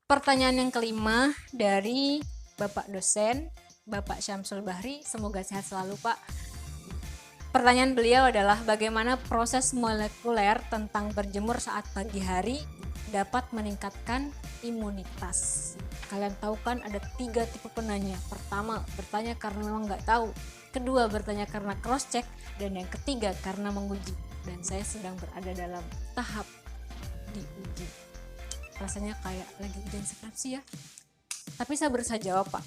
Pertanyaan yang kelima dari Bapak dosen, Bapak Syamsul Bahri, semoga sehat selalu Pak. Pertanyaan beliau adalah bagaimana proses molekuler tentang berjemur saat pagi hari dapat meningkatkan imunitas. Kalian tahu kan ada 3 tipe penanya. Pertama, bertanya karena memang nggak tahu. Kedua, bertanya karena cross check. Dan yang ketiga, karena menguji. Dan saya sedang berada dalam tahap diuji. Rasanya kayak lagi ujian skripsi ya. Tapi saya berusaha jawab Pak.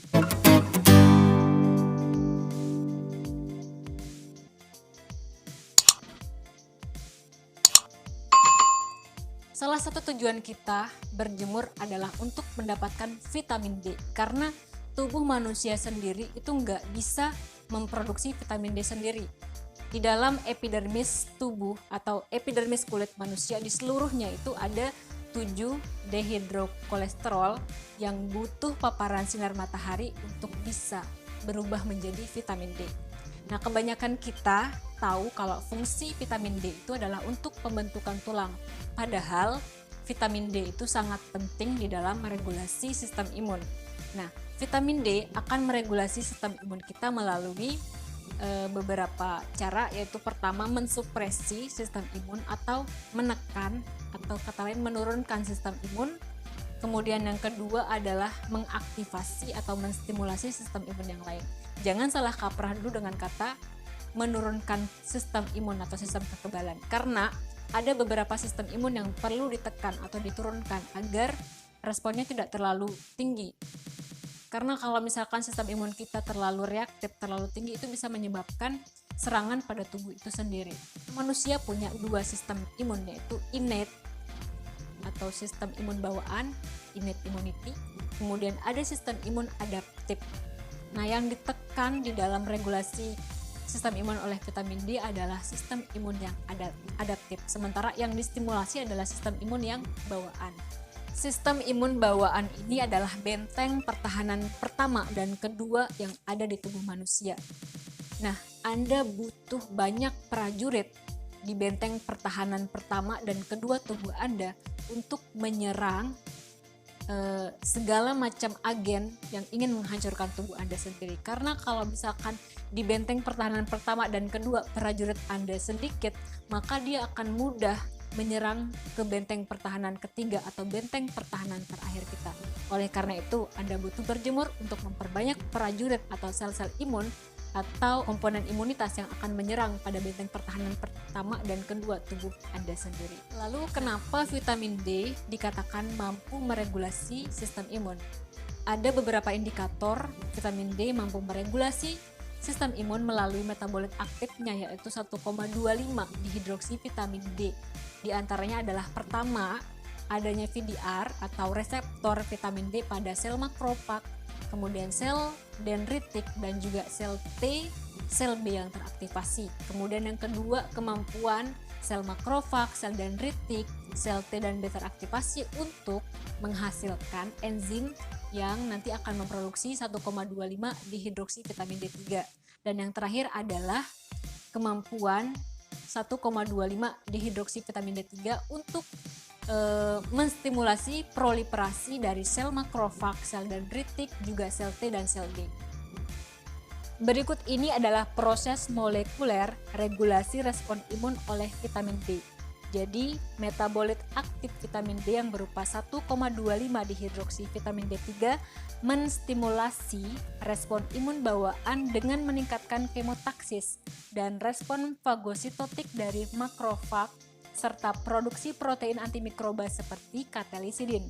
Salah satu tujuan kita berjemur adalah untuk mendapatkan vitamin D. Karena tubuh manusia sendiri itu nggak bisa memproduksi vitamin D sendiri. Di dalam epidermis tubuh atau epidermis kulit manusia di seluruhnya itu ada 7 dehidrokolesterol yang butuh paparan sinar matahari untuk bisa berubah menjadi vitamin D. Nah, kebanyakan kita tahu kalau fungsi vitamin D itu adalah untuk pembentukan tulang. Padahal vitamin D itu sangat penting di dalam meregulasi sistem imun. Nah, vitamin D akan meregulasi sistem imun kita melalui beberapa cara, yaitu pertama mensupresi sistem imun atau menekan atau kata lain menurunkan sistem imun. Kemudian yang kedua adalah mengaktifasi atau menstimulasi sistem imun yang lain. Jangan salah kaprah dulu dengan kata menurunkan sistem imun atau sistem kekebalan, karena ada beberapa sistem imun yang perlu ditekan atau diturunkan agar responnya tidak terlalu tinggi. Karena kalau misalkan sistem imun kita terlalu reaktif, terlalu tinggi, itu bisa menyebabkan serangan pada tubuh itu sendiri. Manusia punya 2 sistem imun, yaitu innate atau sistem imun bawaan, innate immunity. Kemudian ada sistem imun adaptif. Nah, yang ditekan di dalam regulasi sistem imun oleh vitamin D adalah sistem imun yang adaptif. Sementara yang distimulasi adalah sistem imun yang bawaan. Sistem imun bawaan ini adalah benteng pertahanan pertama dan kedua yang ada di tubuh manusia. Nah, Anda butuh banyak prajurit di benteng pertahanan pertama dan kedua tubuh Anda untuk menyerang segala macam agen yang ingin menghancurkan tubuh Anda sendiri. Karena kalau misalkan di benteng pertahanan pertama dan kedua prajurit Anda sedikit, maka dia akan mudah menyerang ke benteng pertahanan ketiga atau benteng pertahanan terakhir kita. Oleh karena itu, Anda butuh berjemur untuk memperbanyak prajurit atau sel-sel imun atau komponen imunitas yang akan menyerang pada benteng pertahanan pertama dan kedua tubuh Anda sendiri. Lalu kenapa vitamin D dikatakan mampu meregulasi sistem imun? Ada beberapa indikator vitamin D mampu meregulasi sistem imun melalui metabolit aktifnya, yaitu 1,25 dihidroksi vitamin D. Di antaranya adalah pertama, adanya VDR atau reseptor vitamin D pada sel makrofag, kemudian sel dendritik dan juga sel T, sel B yang teraktivasi. Kemudian yang kedua, kemampuan sel makrofag, sel dendritik, sel T dan B teraktivasi untuk menghasilkan enzim yang nanti akan memproduksi 1,25 dihidroksi vitamin D3. Dan yang terakhir adalah kemampuan 1,25 dihidroksi vitamin D3 untuk menstimulasi proliferasi dari sel makrofag, sel dendritik, juga sel T dan sel B. Berikut ini adalah proses molekuler regulasi respon imun oleh vitamin D. Jadi, metabolit aktif vitamin D yang berupa 1,25 dihidroksi vitamin D3 menstimulasi respon imun bawaan dengan meningkatkan kemotaksis dan respon fagositotik dari makrofag serta produksi protein antimikroba seperti katelisidin.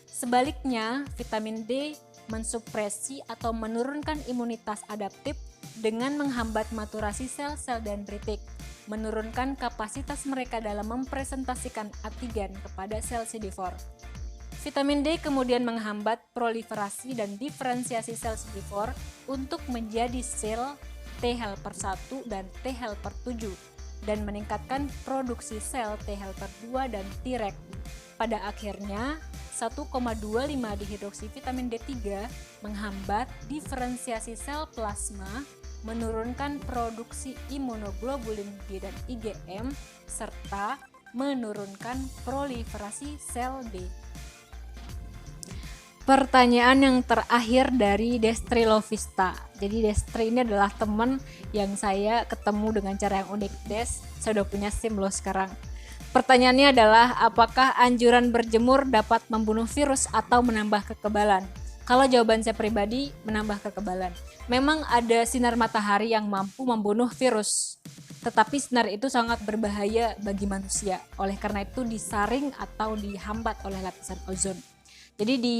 Sebaliknya, vitamin D mensupresi atau menurunkan imunitas adaptif dengan menghambat maturasi sel-sel dendritik, menurunkan kapasitas mereka dalam mempresentasikan antigen kepada sel CD4. Vitamin D kemudian menghambat proliferasi dan diferensiasi sel CD4 untuk menjadi sel T helper 1 dan T helper 7 dan meningkatkan produksi sel T helper 2 dan Treg. Pada akhirnya, 1,25 dihidroksi vitamin D3 menghambat diferensiasi sel plasma, menurunkan produksi imunoglobulin G dan IgM, serta menurunkan proliferasi sel B. Pertanyaan yang terakhir dari Destri Lovista. Jadi Destri ini adalah teman yang saya ketemu dengan cara yang unik. Des, saya udah punya SIM loh sekarang. Pertanyaannya adalah, apakah anjuran berjemur dapat membunuh virus atau menambah kekebalan? Kalau jawaban saya pribadi, menambah kekebalan. Memang ada sinar matahari yang mampu membunuh virus, tetapi sinar itu sangat berbahaya bagi manusia. Oleh karena itu disaring atau dihambat oleh lapisan ozon. Jadi di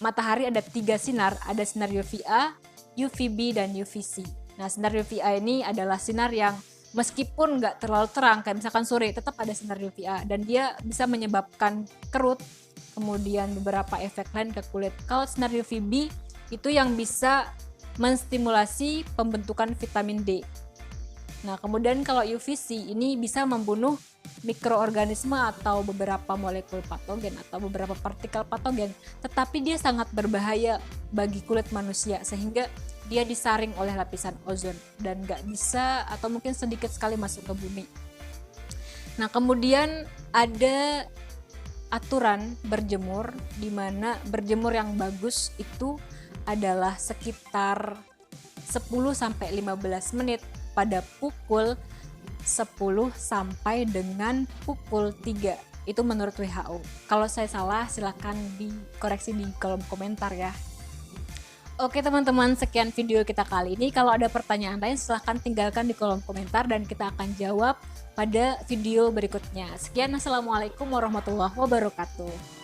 matahari ada 3 sinar, ada sinar UVA, UVB, dan UVC. Nah, sinar UVA ini adalah sinar yang meskipun nggak terlalu terang, kayak misalkan sore, tetap ada sinar UVA, dan dia bisa menyebabkan kerut, kemudian beberapa efek lain ke kulit. Kalau sinar UVB itu yang bisa menstimulasi pembentukan vitamin D. Nah, kemudian kalau UVC ini bisa membunuh mikroorganisme atau beberapa molekul patogen atau beberapa partikel patogen, tetapi dia sangat berbahaya bagi kulit manusia sehingga dia disaring oleh lapisan ozon dan nggak bisa atau mungkin sedikit sekali masuk ke bumi. Nah, kemudian ada aturan berjemur, di mana berjemur yang bagus itu adalah sekitar 10-15 menit pada pukul 10 sampai dengan pukul 3. Itu menurut WHO. Kalau saya salah silakan dikoreksi di kolom komentar ya. Oke teman-teman, sekian video kita kali ini. Kalau ada pertanyaan lain silahkan tinggalkan di kolom komentar dan kita akan jawab pada video berikutnya. Sekian, assalamualaikum warahmatullahi wabarakatuh.